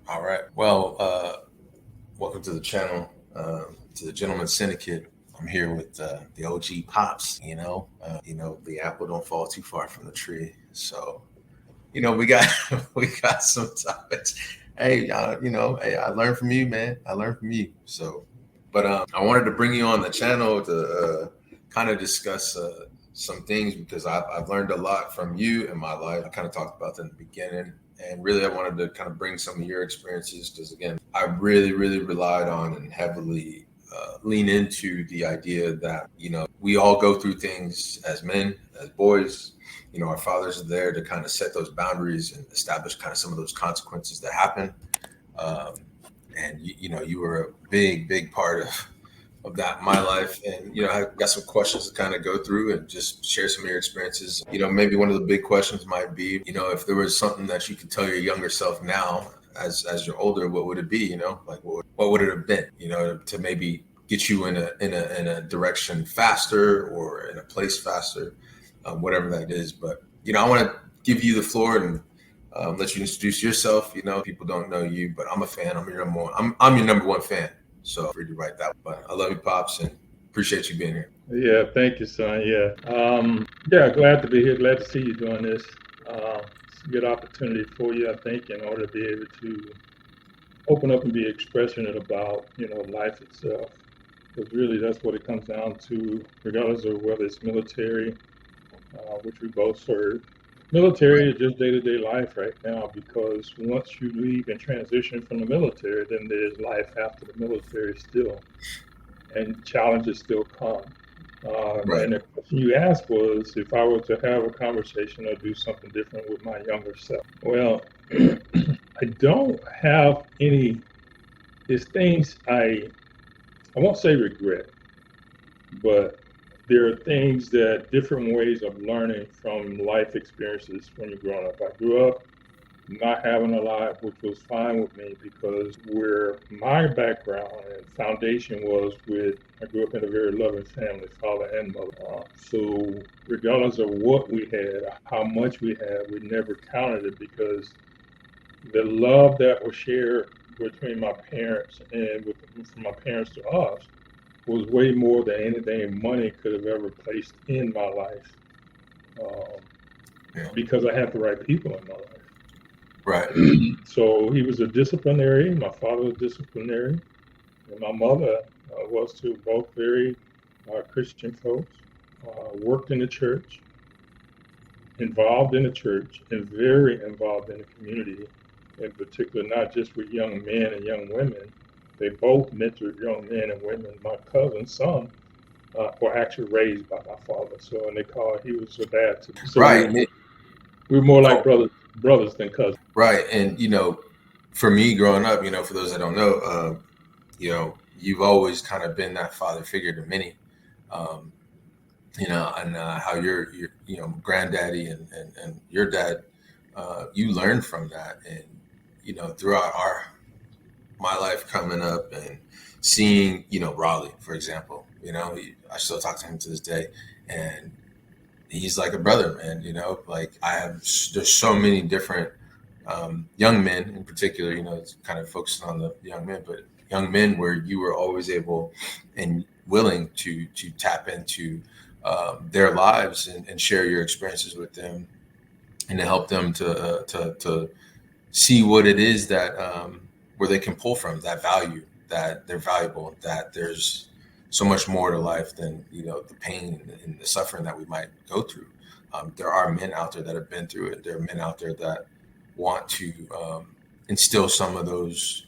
All right. Well, welcome to the channel, to the Gentleman Syndicate. I'm here with the OG Pops. The apple don't fall too far from the tree. So, we got we got some topics. Hey, hey, I learned from you, man. I learned from you. So, but I wanted to bring you on the channel to kind of discuss some things because I've learned a lot from you in my life. I kind of talked about that in the beginning. And really, I wanted to kind of bring some of your experiences because, again, I really, really relied on and heavily lean into the idea that, we all go through things as men, as boys. Our fathers are there to kind of set those boundaries and establish kind of some of those consequences that happen. Um, and, you were a big, big part of that in my life. And, I got some questions to kind of go through and just share some of your experiences. Maybe one of the big questions might be, if there was something that you could tell your younger self now as you're older, what would it be? Like what would it have been, to maybe get you in a direction faster or in a place faster, whatever that is. But, I want to give you the floor and let you introduce yourself. People don't know you, but I'm a fan. I'm your number one. I'm your number one fan. So free to write that. But I love you, Pops, and appreciate you being here. Yeah, thank you, son. Yeah, glad to be here. Glad to see you doing this. It's a good opportunity for you, I think, in order to be able to open up and be expressing it about, life itself. Because really, that's what it comes down to, regardless of whether it's military, which we both serve. Military is just day-to-day life right now because once you leave and transition from the military, then there's life after the military still, and challenges still come. Right. And the question you asked was if I were to have a conversation or do something different with my younger self. Well, I don't have any. There's things I won't say regret, but there are things that different ways of learning from life experiences when you're growing up. I grew up not having a lot, which was fine with me because where my background and foundation was with, I grew up in a very loving family, father and mother. So regardless of what we had, how much we had, we never counted it because the love that was shared between my parents and from my parents to us was way more than anything money could have ever placed in my life, because I had the right people in my life. Right. So he was a disciplinary. My father was disciplinary, and my mother was too. Both very Christian folks. Worked in the church, involved in the church, and very involved in the community. In particular, not just with young men and young women. They both mentored young men and women. My cousin's son were actually raised by my father, so and he was a dad to me. So Right. we were more like brothers than cousins. Right. And, for me growing up, for those that don't know, you've always kind of been that father figure to many, um, and how your granddaddy and your dad, you learned from that. And, throughout my life coming up and seeing, Raleigh, for example, I still talk to him to this day, and he's like a brother, man. Like there's so many different young men in particular. It's kind of focusing on the young men, but young men where you were always able and willing to tap into their lives and share your experiences with them, and to help them to see what it is that where they can pull from that value, that they're valuable, that there's so much more to life than the pain and the suffering that we might go through. There are men out there that have been through it. There are men out there that want to instill some of those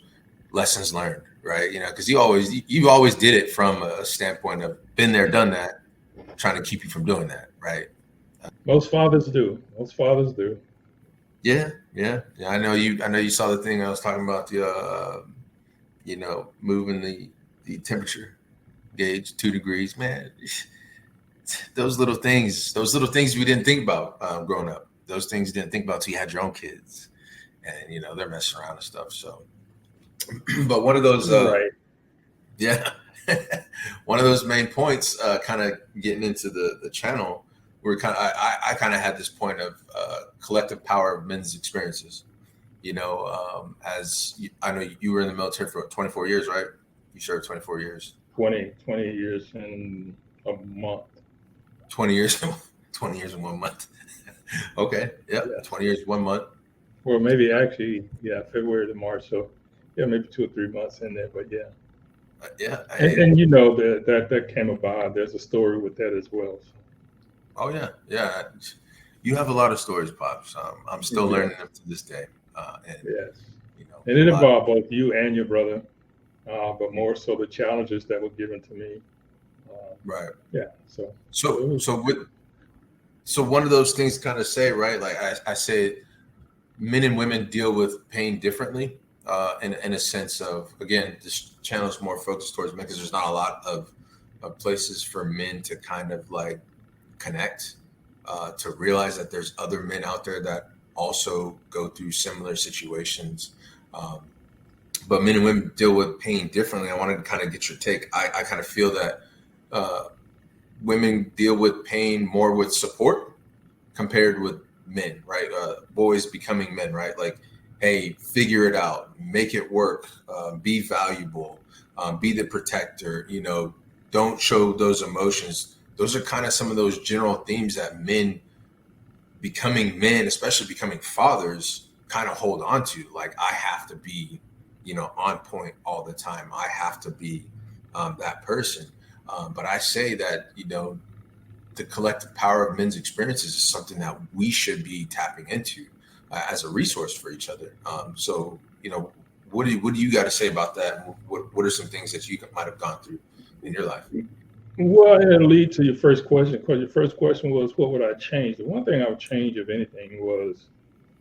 lessons learned, right? Because you always did it from a standpoint of been there, done that, trying to keep you from doing that, right? Most fathers do. Most fathers do. Yeah. I know you. I know you saw the thing I was talking about, the moving the temperature gauge 2 degrees, man. Those little things we didn't think about growing up. Those things you didn't think about till you had your own kids, and they're messing around and stuff. So, but one of those, Right. yeah, one of those main points, kind of getting into the channel, where I kind of had this point of collective power of men's experiences. I know you were in the military for 24 years, right? You served 24 years. 20 years in a month. 20 years, 20 years in 1 month. Okay, yeah, Yeah. 20 years, 1 month. Or maybe actually, yeah, February to March. So yeah, maybe 2 or 3 months in there, but yeah. Yeah. And you know that came about. There's a story with that as well. So. Oh yeah. You have a lot of stories, Pops. I'm still learning them to this day. And yes, a and it lot. involved both you and your brother, but more so the challenges that were given to me. Right. Yeah. So one of those things kind of say, right? Like I say, men and women deal with pain differently. In a sense of, again, this channel is more focused towards men because there's not a lot of places for men to kind of like connect, to realize that there's other men out there that also go through similar situations. But men and women deal with pain differently. I wanted to kind of get your take. I kind of feel that women deal with pain more with support compared with men, right? Boys becoming men, right? Like, hey, figure it out, make it work, be valuable, be the protector, don't show those emotions. Those are kind of some of those general themes that men becoming men, especially becoming fathers, kind of hold on to. Like, I have to be, on point all the time. I have to be that person. But I say that, the collective power of men's experiences is something that we should be tapping into as a resource for each other. So, what do you got to say about that? What are some things that you might have gone through in your life? Well, it'll lead to your first question, because your first question was, what would I change? The one thing I would change, if anything, was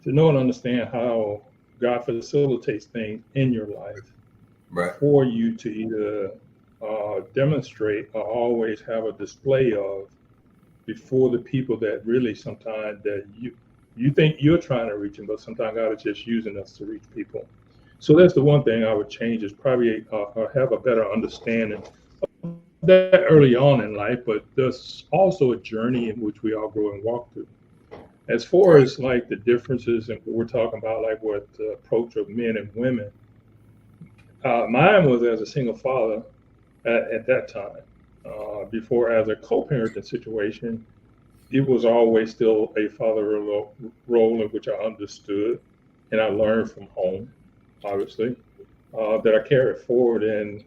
to know and understand how God facilitates things in your life, right, for you to either demonstrate or always have a display of before the people that really sometimes that you think you're trying to reach them, but sometimes God is just using us to reach people. So that's the one thing I would change, is probably have a better understanding of that early on in life, but there's also a journey in which we all grow and walk through. As far right. as like the differences and what we're talking about, like what the approach of men and women, mine was as a single father at that time. Before, as a co-parenting situation, it was always still a father role in which I understood and I learned from home, obviously, that I carried forward. And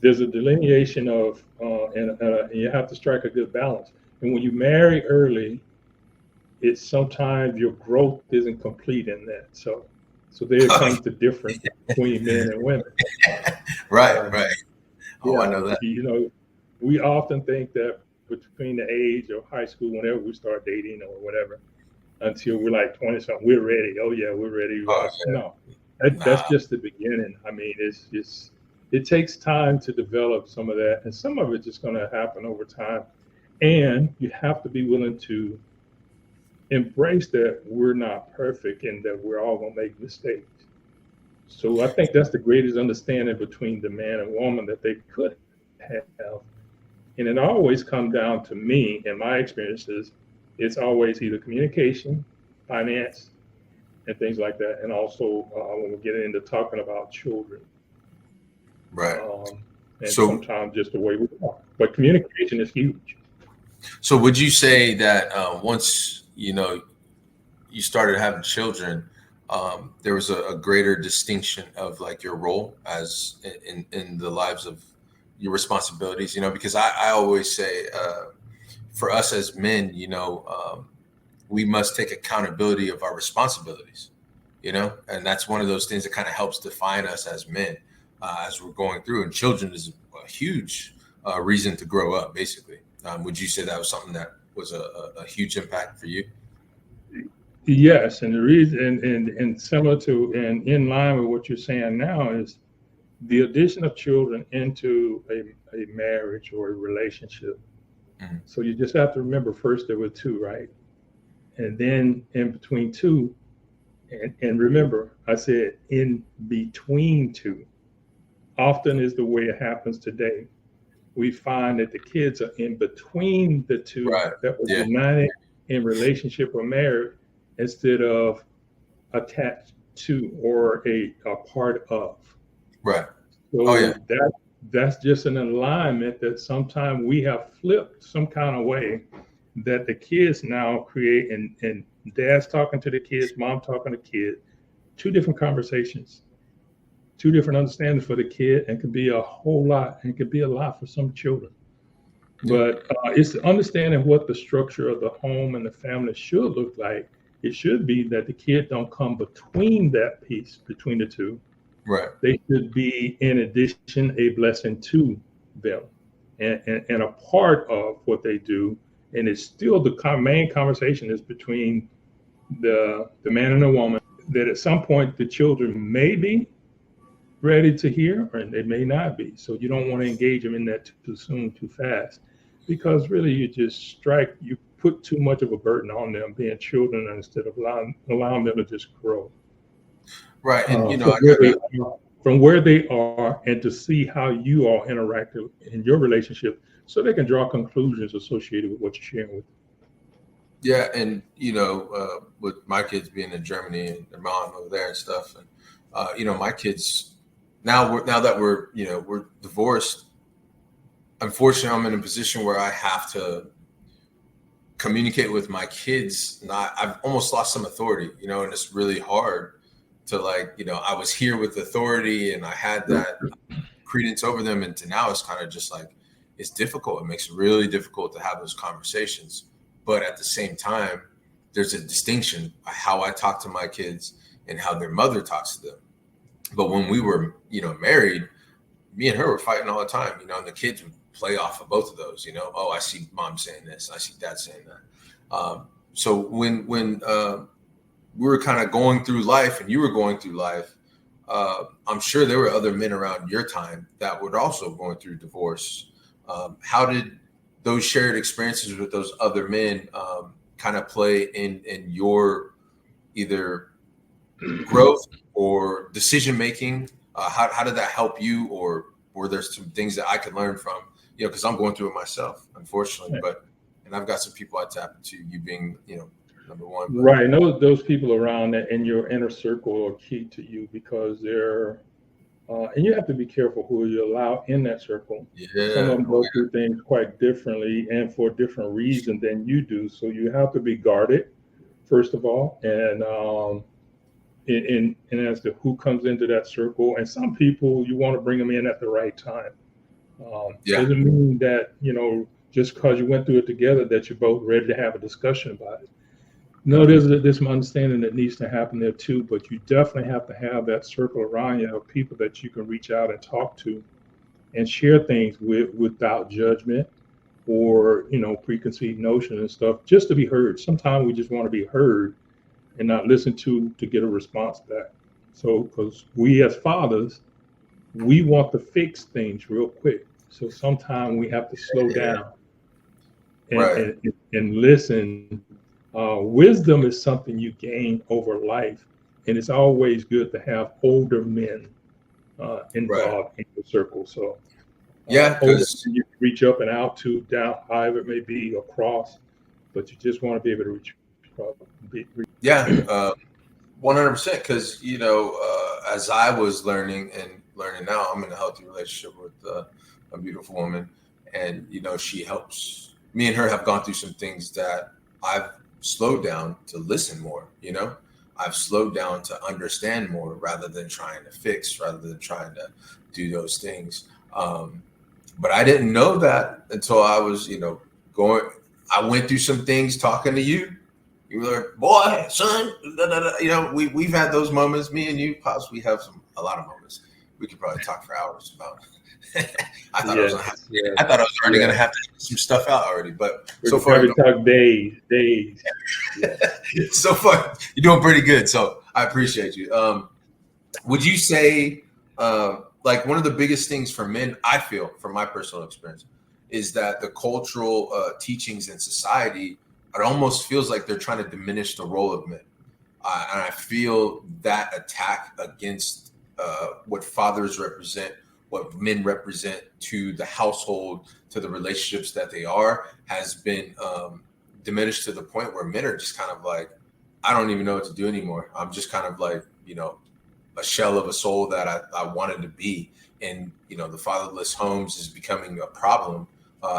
there's a delineation of, and you have to strike a good balance. And when you marry early, it's sometimes your growth isn't complete in that. So there comes the difference between men and women. Right. Oh, I Yeah, know that. we often think that between the age of high school, whenever we start dating or whatever, until we're like 20 something, we're ready. Oh yeah, we're ready. Oh, yeah. No, that's just the beginning. I mean, it takes time to develop some of that, and some of it's just going to happen over time. And you have to be willing to embrace that we're not perfect and that we're all going to make mistakes. So I think that's the greatest understanding between the man and woman that they could have. And it always comes down to me, in my experiences, it's always either communication, finance, and things like that. And also when we get into talking about children. Right. And So- sometimes just the way we talk. But communication is huge. So would you say that once, you started having children, there was a greater distinction of like your role as in the lives of your responsibilities, because I always say, for us as men, we must take accountability of our responsibilities, and that's one of those things that kind of helps define us as men, as we're going through, and children is a huge reason to grow up, basically. Would you say that was something that was a huge impact for you? Yes, and the reason, and similar to, and in line with what you're saying now, is the addition of children into a marriage or a relationship. Mm-hmm. So you just have to remember, first there were two, right? And then in between two, and remember, I said in between two, often is the way it happens today. We find that the kids are in between the two, Right. that was Yeah. united in relationship or marriage, instead of attached to or a part of. Right. So Oh yeah. that's just an alignment that sometimes we have flipped some kind of way that the kids now create, and dad's talking to the kids, mom talking to kids, two different conversations, two different understandings for the kid, and could be a whole lot, and could be a lot for some children. Yeah. But it's understanding what the structure of the home and the family should look like. It should be that the kid don't come between that piece, between the two. Right. They should be, in addition, a blessing to them and a part of what they do. And it's still the main conversation is between the man and the woman, that at some point the children may be ready to hear, or they may not be. So you don't want to engage them in that too soon, too fast, because really you put too much of a burden on them being children instead of allowing them to just grow. Right. And From where they are, and to see how you all interact in your relationship, so they can draw conclusions associated with what you're sharing with them. Yeah, and with my kids being in Germany and their mom over there and stuff, and my kids now that we're divorced. Unfortunately, I'm in a position where I have to communicate with my kids. I've almost lost some authority, and it's really hard to I was here with authority and I had that credence over them, and to now it's kind of just it's difficult. It makes it really difficult to have those conversations. But at the same time, there's a distinction how I talk to my kids and how their mother talks to them. But when we were, married, me and her were fighting all the time, and the kids would play off of both of those, oh, I see mom saying this, I see dad saying that. So when we were kind of going through life and you were going through life, I'm sure there were other men around your time that were also going through divorce. How did those shared experiences with those other men kind of play in your either growth or decision making? How did that help you, or were there some things that I could learn from? Because I'm going through it myself, unfortunately. And I've got some people I tap into, you being number one. Right, and those people around that in your inner circle are key to you, because they're and you have to be careful who you allow in that circle. Yeah. Some of them go through things quite differently and for a different reason than you do. So you have to be guarded, first of all, and as to who comes into that circle. And some people, you want to bring them in at the right time. Doesn't mean that, just because you went through it together, that you're both ready to have a discussion about it. No, there's some understanding that needs to happen there too, but you definitely have to have that circle around you of people that you can reach out and talk to and share things without judgment or, preconceived notion and stuff, just to be heard. Sometimes we just want to be heard and not listened to get a response back. So, because we as fathers, we want to fix things real quick. So sometimes we have to slow down and listen. Wisdom is something you gain over life, and it's always good to have older men involved in the circle. So because you can reach up and out to, down, however it may be, across, but you just want to be able to reach. 100%. Because as I was learning now, I'm in a healthy relationship with a beautiful woman, and she helps me. And her have gone through some things that I've slowed down to listen more. I've slowed down to understand more, rather than trying to fix, rather than trying to do those things. But I didn't know that until I was I went through some things talking to you. You were like, boy, son, we've had those moments, me and you, Pops. We have a lot of moments. We could probably talk for hours about. I thought I was already going to have to get some stuff out already, but so far we talk days. Yeah. So far you're doing pretty good, so I appreciate you. Would you say one of the biggest things for men, I feel from my personal experience, is that the cultural teachings in society, it almost feels like they're trying to diminish the role of men, and I feel that attack against what fathers represent, what men represent to the household, to the relationships that they are, has been diminished to the point where men are just kind of like, I don't even know what to do anymore. I'm just kind of like, you know, a shell of a soul that I wanted to be. And, you know, the fatherless homes is becoming a problem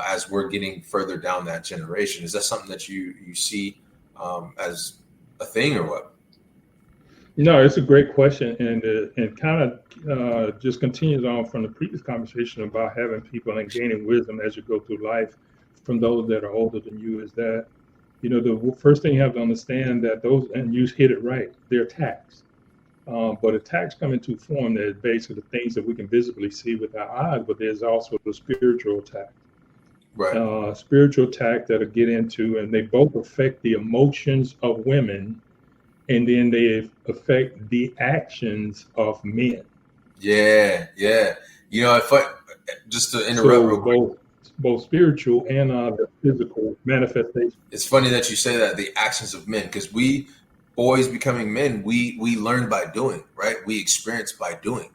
as we're getting further down that generation. Is that something that you see as a thing or what? No, it's a great question, and kind of just continues on from the previous conversation about having people and gaining wisdom as you go through life from those that are older than you. Is that, you know, the first thing you have to understand that those, and you hit it right, they're attacks. But attacks come in two forms. There's basically the things that we can visibly see with our eyes, but there's also the spiritual attack. Right. Spiritual attack that I get into, and they both affect the emotions of women, and then they affect the actions of men. Yeah. Yeah. You know, if I just to interrupt So real quick, both spiritual and the physical manifestation. it's funny that you say that, the actions of men, because we boys becoming men, we learn by doing, right? We experience by doing.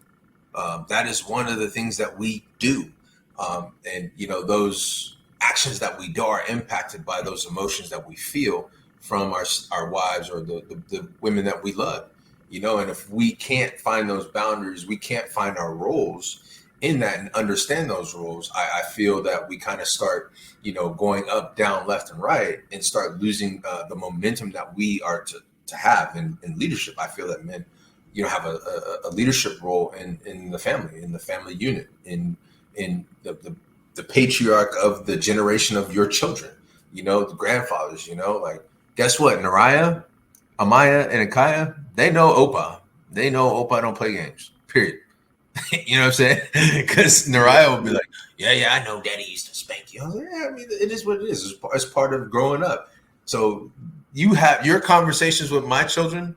That is one of the things that we do. And, you know, those actions that we do are impacted by those emotions that we feel from our wives or the women that we love, you know, and if we can't find those boundaries, we can't find our roles in that and understand those roles, I feel that we kind of start, you know, going up, down, left, and right, and start losing the momentum that we are to have in leadership. I feel that men, you know, have a leadership role in the family unit, in the patriarch of the generation of your children, you know, the grandfathers, you know, like, guess what? Nariah, Amaya, and Akaya, they know Opa. They know Opa don't play games, period. You know what I'm saying? Because Nariah will be like, yeah, I know Daddy used to spank you. I was like, yeah, I mean, it is what it is. It's part of growing up. So you have your conversations with my children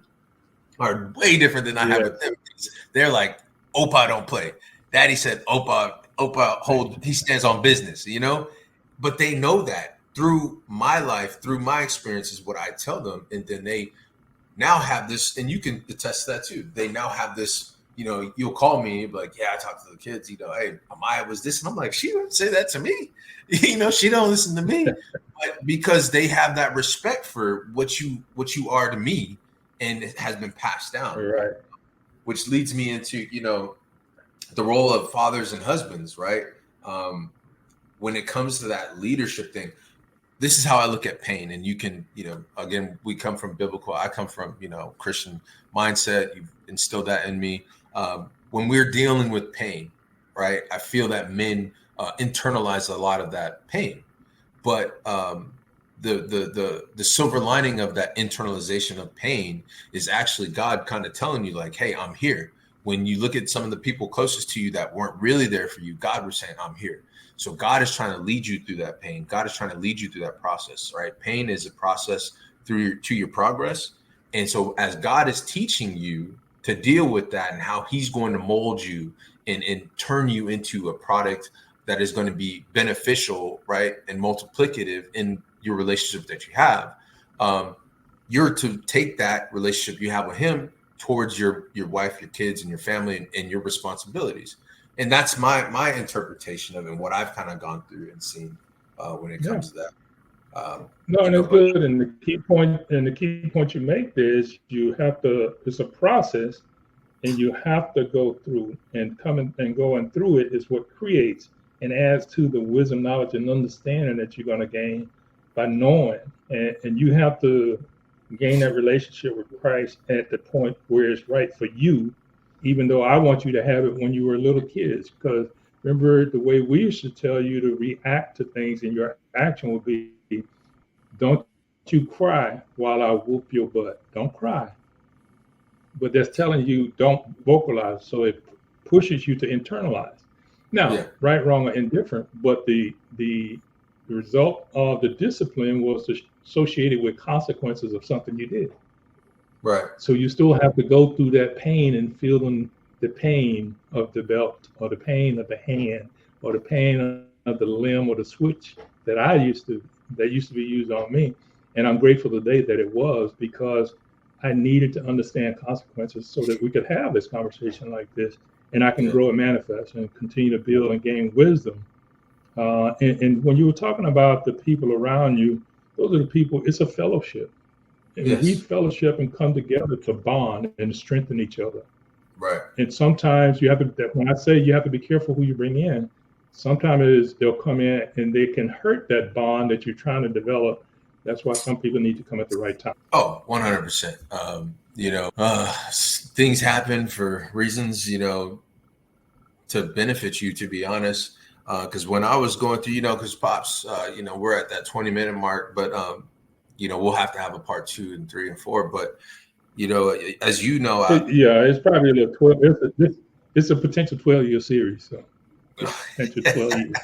are way different than I have with them. They're like, Opa don't play. Daddy said Opa he stands on business, you know? But they know that through my life, through my experiences, what I tell them, and then they now have this, and you can attest to that too. They now have this, you know, you'll call me, like, yeah, I talk to the kids, you know, hey, Amaya was this, and I'm like, she don't say that to me. You know, she don't listen to me. But because they have that respect for what you are to me, and it has been passed down. Right. Which leads me into, you know, the role of fathers and husbands, right? When it comes to that leadership thing, this is how I look at pain. And you can, you know, again, we come from biblical, I come from, you know, Christian mindset. You've instilled that in me. When we're dealing with pain, right, I feel that men internalize a lot of that pain. But the silver lining of that internalization of pain is actually God kind of telling you, like, hey, I'm here. When you look at some of the people closest to you that weren't really there for you, God was saying, I'm here. So God is trying to lead you through that pain. God is trying to lead you through that process, right? Pain is a process to your progress. And so as God is teaching you to deal with that and how he's going to mold you and turn you into a product that is going to be beneficial, right, and multiplicative in your relationship that you have, you're to take that relationship you have with him towards your wife, your kids, and your family, and your responsibilities. And that's my interpretation of it, and what I've kind of gone through and seen when it comes to that. No, and it's good. And the key point you make there is you have to. It's a process, and you have to go through and going through it is what creates and adds to the wisdom, knowledge, and understanding that you're going to gain by knowing. And you have to gain that relationship with Christ at the point where it's right for you, even though I want you to have it when you were little kids. Because remember, the way we used to tell you to react to things, and your action would be, don't you cry while I whoop your butt. Don't cry. But that's telling you don't vocalize. So it pushes you to internalize. Now, right, wrong, or indifferent, but the result of the discipline was associated with consequences of something you did. Right. So you still have to go through that pain and feeling the pain of the belt, or the pain of the hand, or the pain of the limb, or the switch that used to be used on me. And I'm grateful today that it was, because I needed to understand consequences so that we could have this conversation like this, and I can grow and manifest and continue to build and gain wisdom. And when you were talking about the people around you, those are the people, it's a fellowship. and we Yes. fellowship and come together to bond and strengthen each other. Right. And sometimes you have to, when I say you have to be careful who you bring in, sometimes they'll come in and they can hurt that bond that you're trying to develop. That's why some people need to come at the right time. Oh, 100%. Things happen for reasons, to benefit you, to be honest. Because when I was going through, because Pops, we're at that 20-minute mark, but, we'll have to have a part 2 and 3 and 4. But, as you know, Yeah, it's probably a 12. It's a potential 12-year series. So potential 12 years.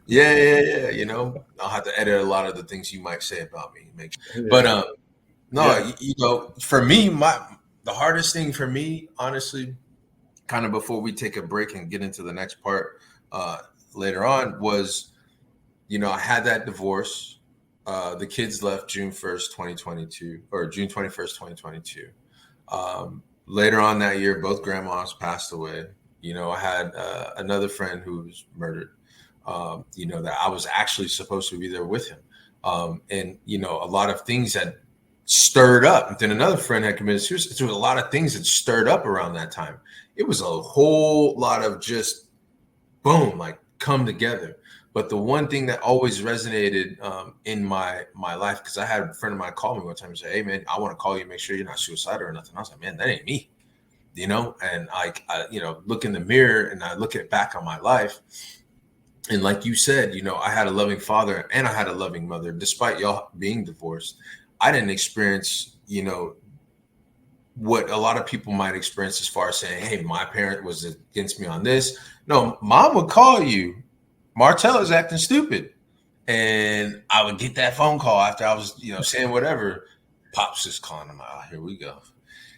Yeah. I'll have to edit a lot of the things you might say about me. Yeah. But no, Yeah. for me, the hardest thing for me, honestly, kind of before we take a break and get into the next part later on, was, I had that divorce. The kids left June 1st, 2022, or June 21st, 2022. Later on that year, both grandmas passed away. I had another friend who was murdered, that I was actually supposed to be there with him. And, a lot of things had stirred up. And then another friend had committed suicide. So there was a lot of things that stirred up around that time. It was a whole lot of just boom, like come together. But the one thing that always resonated in my life, because I had a friend of mine call me one time and say, "Hey man, I want to call you, make sure you're not suicidal or nothing." I was like, "Man, that ain't me," And I look in the mirror and I look back on my life, and like you said, I had a loving father and I had a loving mother. Despite y'all being divorced, I didn't experience, what a lot of people might experience as far as saying, "Hey, my parent was against me on this." No, mom would call you, "Martell is acting stupid," and I would get that phone call after I was, saying whatever. Pops is calling him out. Here we go.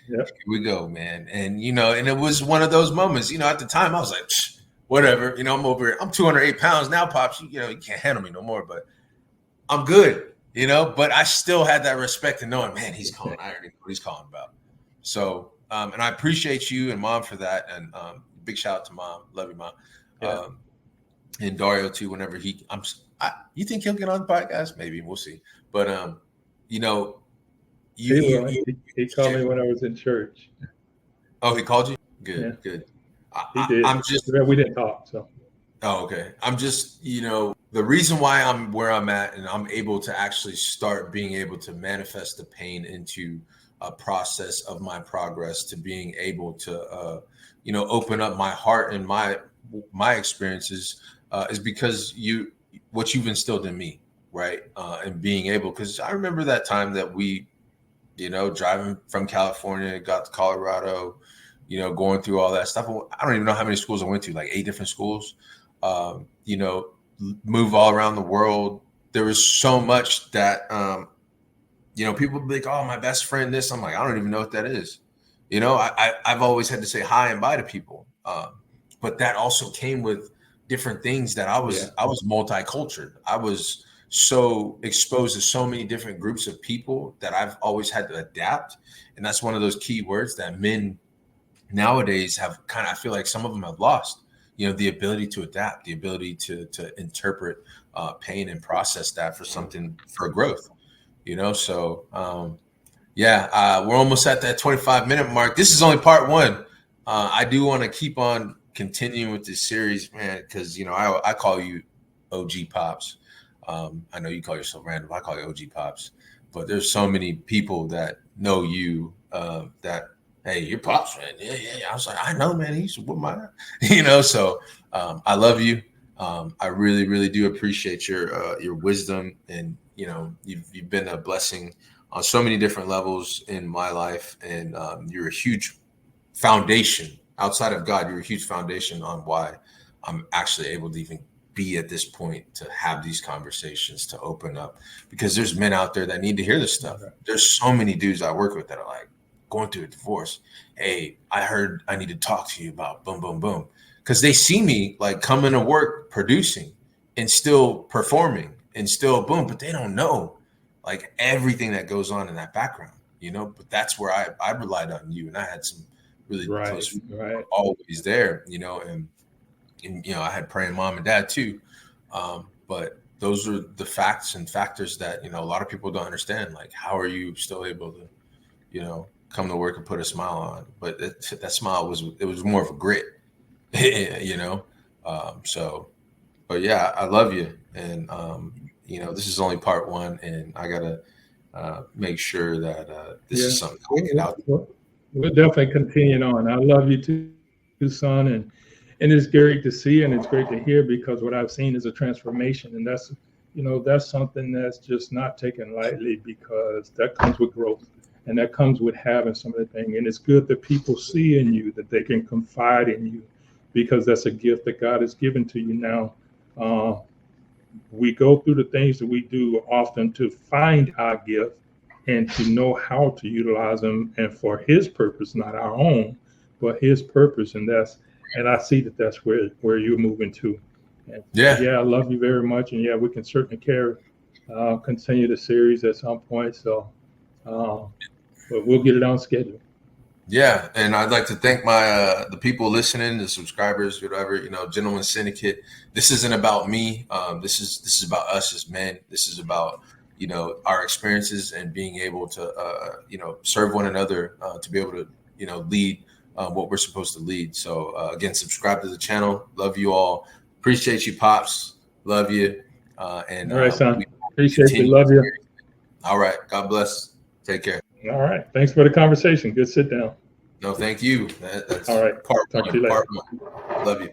Yep. Here we go, man. And and it was one of those moments. At the time, I was like, whatever. I'm over here. I'm 208 pounds now, Pops. You can't handle me no more. But I'm good. But I still had that respect and knowing, man, he's calling. I already know what he's calling about. So, and I appreciate you and Mom for that. And big shout out to Mom. Love you, Mom. Yeah. And Dario too. Whenever you think he'll get on the podcast? Maybe we'll see. But He called me when I was in church. Oh, he called you? Good, Yeah. good. He did. We didn't talk. So. Oh, okay. I'm just, the reason why I'm where I'm at and I'm able to actually start being able to manifest the pain into a process of my progress to being able to, open up my heart and my experiences is because what you've instilled in me, right? And being able, because I remember that time that we, driving from California, got to Colorado, going through all that stuff. I don't even know how many schools I went to, like 8 different schools. Move all around the world. There was so much that, people be like, "Oh, my best friend, this." I'm like, I don't even know what that is. I've always had to say hi and bye to people. But that also came with different things that I was multicultural. I was so exposed to so many different groups of people that I've always had to adapt. And that's one of those key words that men nowadays have I feel like some of them have lost, the ability to adapt, the ability to interpret pain and process that for growth, So we're almost at that 25-minute mark. This is only part 1. I do want to keep on continuing with this series, man, because, I call you OG Pops. I know you call yourself random. I call you OG Pops. But there's so many people that know you that, hey, you're Pops, man. Yeah. I was like, I know, man. He's with my, So I love you. I really, really do appreciate your wisdom, and you've been a blessing on so many different levels in my life, and you're a huge foundation outside of God. You're a huge foundation on why I'm actually able to even be at this point, to have these conversations, to open up, because there's men out there that need to hear this stuff. There's so many dudes I work with that are like going through a divorce. Hey, I heard I need to talk to you about boom, boom, boom. Because they see me like coming to work, producing and still performing and still boom, but they don't know like everything that goes on in that background, but that's where I relied on you. And I had some really close friends always there, and I had praying mom and dad too. But those are the facts and factors that, you know, a lot of people don't understand. Like, how are you still able to, you know, come to work and put a smile on? But that smile was more of a grit, you know? So, but yeah, I love you. And, you know, this is only part one, and I got to make sure that this is something I get out. We'll definitely continue on. I love you too, son. And it's great to see and it's great to hear, because what I've seen is a transformation. And that's, you know, that's something that's just not taken lightly, because that comes with growth and that comes with having some of the thing. And it's good that people see in you, that they can confide in you, because that's a gift that God has given to you now. We go through the things that we do often to find our gift and to know how to utilize them, and for His purpose, not our own, but His purpose. And I see that that's where you're moving to. And yeah, I love you very much. And yeah, we can certainly continue the series at some point. So, but we'll get it on schedule. Yeah, and I'd like to thank my the people listening, the subscribers, whatever, you know, Gentleman Syndicate. This isn't about me. This is about us as men. This is about, you know, our experiences and being able to you know, serve one another, to be able to, you know, lead what we're supposed to lead. So again, subscribe to the channel. Love you all. Appreciate you, Pops. Love you. And all right, son. Appreciate you. Love you. All right. God bless. Take care. All right. Thanks for the conversation. Good sit down. No, thank you. That's all right. Part Talk to you later. Part one. Love you.